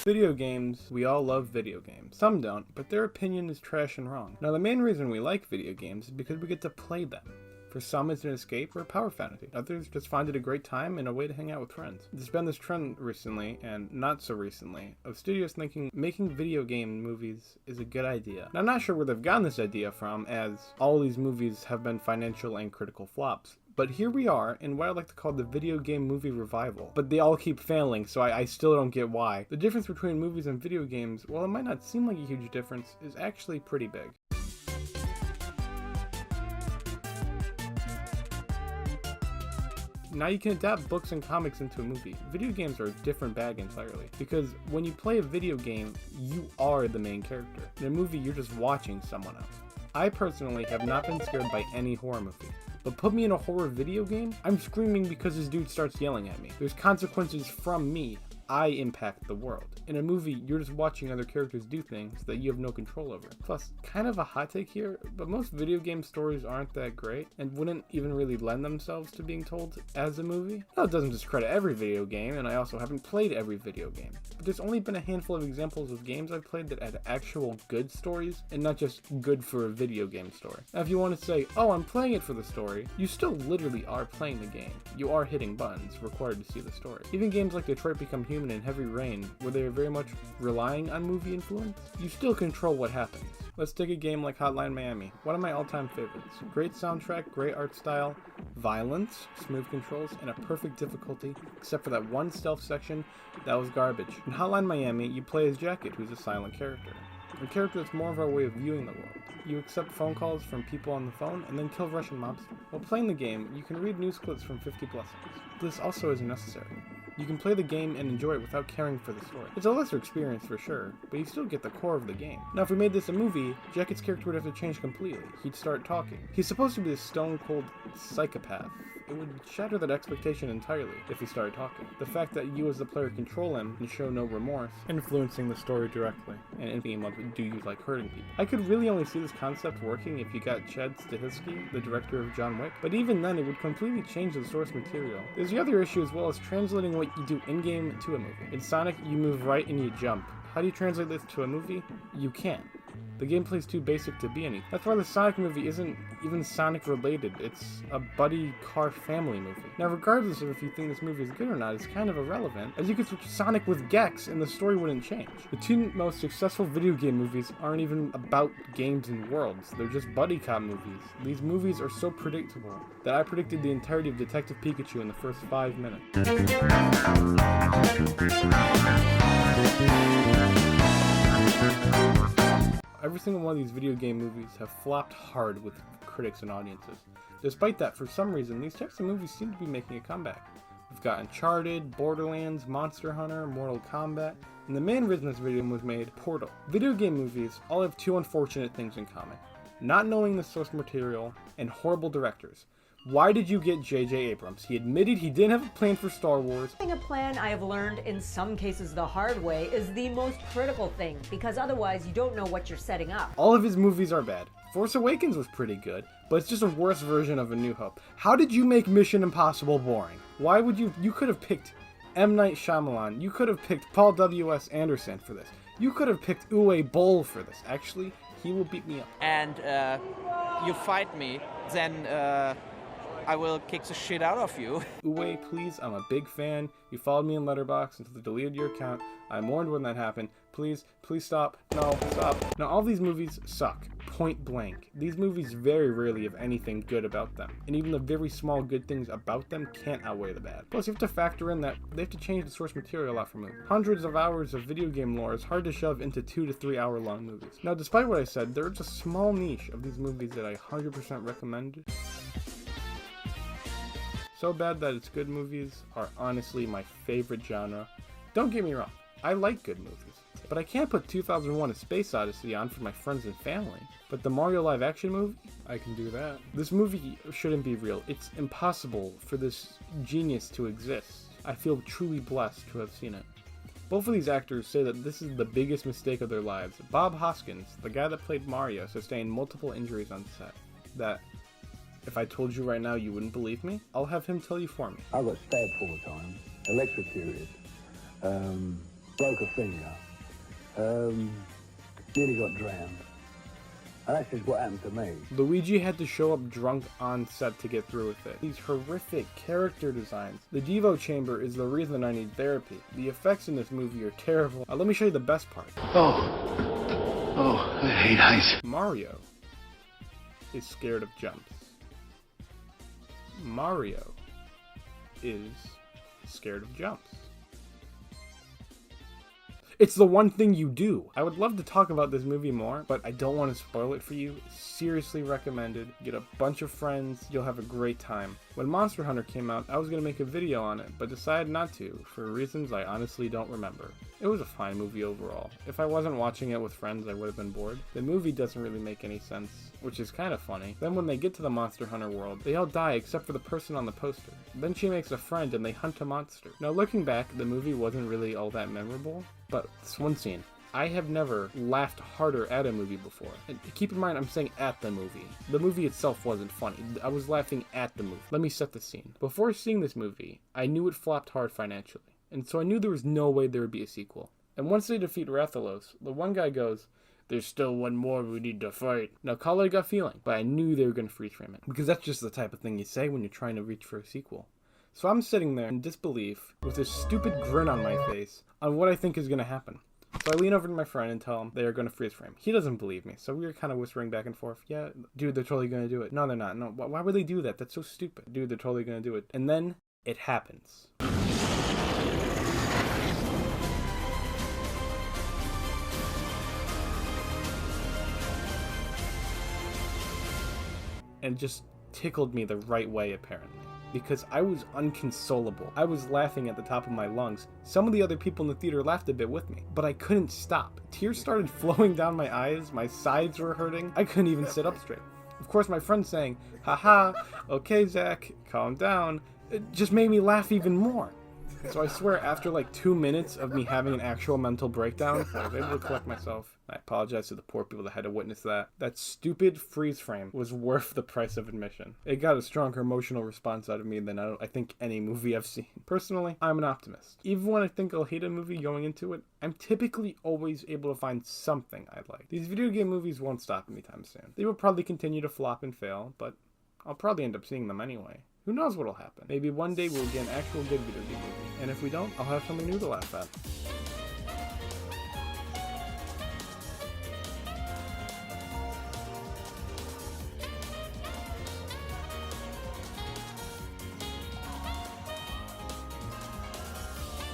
Video games, we all love video games. Some don't, but their opinion is trash and wrong. Now the main reason we like video games is because we get to play them. For some it's an escape or a power fantasy. Others just find it a great time and a way to hang out with friends. There's been this trend recently, and not so recently, of studios thinking making video game movies is a good idea. Now I'm not sure where they've gotten this idea from, as all these movies have been financial and critical flops. But here we are in what I like to call the video game movie revival. But they all keep failing, so I still don't get why. The difference between movies and video games, while it might not seem like a huge difference, is actually pretty big. Now you can adapt books and comics into a movie. Video games are a different bag entirely, because when you play a video game, you are the main character. In a movie, you're just watching someone else. I personally have not been scared by any horror movie. But put me in a horror video game, I'm screaming because this dude starts yelling at me. There's consequences from me. I impact the world. In a movie, you're just watching other characters do things that you have no control over. Plus, kind of a hot take here, but most video game stories aren't that great and wouldn't even really lend themselves to being told as a movie. Now, it doesn't discredit every video game, and I also haven't played every video game. But there's only been a handful of examples of games I've played that had actual good stories, and not just good for a video game story. Now, if you want to say, oh, I'm playing it for the story, you still literally are playing the game. You are hitting buttons required to see the story. Even games like Detroit Become Human and Heavy Rain, where they are very much relying on movie influence, you still control what happens. Let's take a game like Hotline Miami, one of my all-time favorites. Great soundtrack, great art style, violence, smooth controls, and a perfect difficulty, except for that one stealth section that was garbage. In Hotline Miami, you play as Jacket, who's a silent character. A character that's more of our way of viewing the world. You accept phone calls from people on the phone and then kill Russian mobsters. While playing the game, you can read news clips from 50 blessings. This also isn't necessary. You can play the game and enjoy it without caring for the story. It's a lesser experience for sure, but you still get the core of the game. Now if we made this a movie, Jacket's character would have to change completely. He'd start talking. He's supposed to be a stone-cold psychopath. It would shatter that expectation entirely if he started talking. The fact that you as the player control him and show no remorse, influencing the story directly, and influencing him of do you like hurting people. I could really only see this concept working if you got Chad Stahelski, the director of John Wick, but even then it would completely change the source material. There's the other issue as well as translating what you do in-game to a movie. In Sonic, you move right and you jump. How do you translate this to a movie? You can't. The gameplay's too basic to be anything. That's why the Sonic movie isn't even Sonic related. It's a buddy car family movie. Now regardless of if you think this movie is good or not, it's kind of irrelevant, as you could switch Sonic with Gex and the story wouldn't change. The two most successful video game movies aren't even about games and worlds. They're just buddy cop movies. These movies are so predictable that I predicted the entirety of Detective Pikachu in the first 5 minutes. Every single one of these video game movies have flopped hard with critics and audiences. Despite that, for some reason, these types of movies seem to be making a comeback. We've got Uncharted, Borderlands, Monster Hunter, Mortal Kombat, and the main reason this video was made, Portal. Video game movies all have two unfortunate things in common: not knowing the source material and horrible directors. Why did you get J.J. Abrams? He admitted he didn't have a plan for Star Wars. Having a plan, I have learned in some cases the hard way, is the most critical thing, because otherwise you don't know what you're setting up. All of his movies are bad. Force Awakens was pretty good, but it's just a worse version of A New Hope. How did you make Mission Impossible boring? Why would you could have picked M. Night Shyamalan. You could have picked Paul W.S. Anderson for this. You could have picked Uwe Boll for this. Actually, he will beat me up. And you fight me, then I will kick the shit out of you. Uwe, please, I'm a big fan. You followed me in Letterboxd until they deleted your account. I mourned when that happened. Please stop. No, stop. Now, all these movies suck. Point blank. These movies very rarely have anything good about them. And even the very small good things about them can't outweigh the bad. Plus, you have to factor in that they have to change the source material a lot for movies. Hundreds of hours of video game lore is hard to shove into 2 to 3 hour long movies. Now, despite what I said, there is a small niche of these movies that I 100% recommend. So bad that it's good movies are honestly my favorite genre. Don't get me wrong, I like good movies, but I can't put 2001: A Space Odyssey on for my friends and family. But the Mario live action movie, I can do that. This movie shouldn't be real. It's impossible for this genius to exist. I feel truly blessed to have seen it. Both of these actors say that this is the biggest mistake of their lives. Bob Hoskins, the guy that played Mario, sustained multiple injuries on set. That if I told you right now, you wouldn't believe me. I'll have him tell you for me. I got stabbed 4 times, electrocuted, broke a finger. Nearly got drowned. And that's just what happened to me. Luigi had to show up drunk on set to get through with it. These horrific character designs. The Devo chamber is the reason I need therapy. The effects in this movie are terrible. Let me show you the best part. Oh, I hate ice. Mario is scared of jumps. Mario is scared of jumps. It's the one thing you do. I would love to talk about this movie more, but I don't want to spoil it for you. Seriously recommended. Get a bunch of friends. You'll have a great time. When Monster Hunter came out, I was going to make a video on it, but decided not to, for reasons I honestly don't remember. It was a fine movie overall. If I wasn't watching it with friends, I would have been bored. The movie doesn't really make any sense, which is kind of funny. Then when they get to the Monster Hunter world, they all die except for the person on the poster. Then she makes a friend and they hunt a monster. Now looking back, the movie wasn't really all that memorable, but this one scene. I have never laughed harder at a movie before. And keep in mind, I'm saying at the movie. The movie itself wasn't funny. I was laughing at the movie. Let me set the scene. Before seeing this movie, I knew it flopped hard financially. And so I knew there was no way there would be a sequel. And once they defeat Rathalos, the one guy goes, "There's still one more we need to fight." Now, call it a gut feeling, but I knew they were going to freeze frame it. Because that's just the type of thing you say when you're trying to reach for a sequel. So I'm sitting there in disbelief with this stupid grin on my face on what I think is going to happen. So I lean over to my friend and tell him they are going to freeze frame. He doesn't believe me, so we were kind of whispering back and forth. "Yeah, dude, they're totally going to do it." "No, they're not. No, why would they do that? That's so stupid." "Dude, they're totally going to do it." And then it happens. And just tickled me the right way, apparently. Because I was unconsolable. I was laughing at the top of my lungs. Some of the other people in the theater laughed a bit with me, but I couldn't stop. Tears started flowing down my eyes, my sides were hurting, I couldn't even sit up straight. Of course, my friend saying, "Haha, okay, Zach, calm down," it just made me laugh even more. So I swear, after like 2 minutes of me having an actual mental breakdown, I was able to collect myself. I apologize to the poor people that had to witness that. That stupid freeze frame was worth the price of admission. It got a stronger emotional response out of me than I think any movie I've seen. Personally, I'm an optimist. Even when I think I'll hate a movie going into it, I'm typically always able to find something I like. These video game movies won't stop anytime soon. They will probably continue to flop and fail, but I'll probably end up seeing them anyway. Who knows what'll happen? Maybe one day we'll get an actual good video game movie, and if we don't, I'll have something new to laugh at.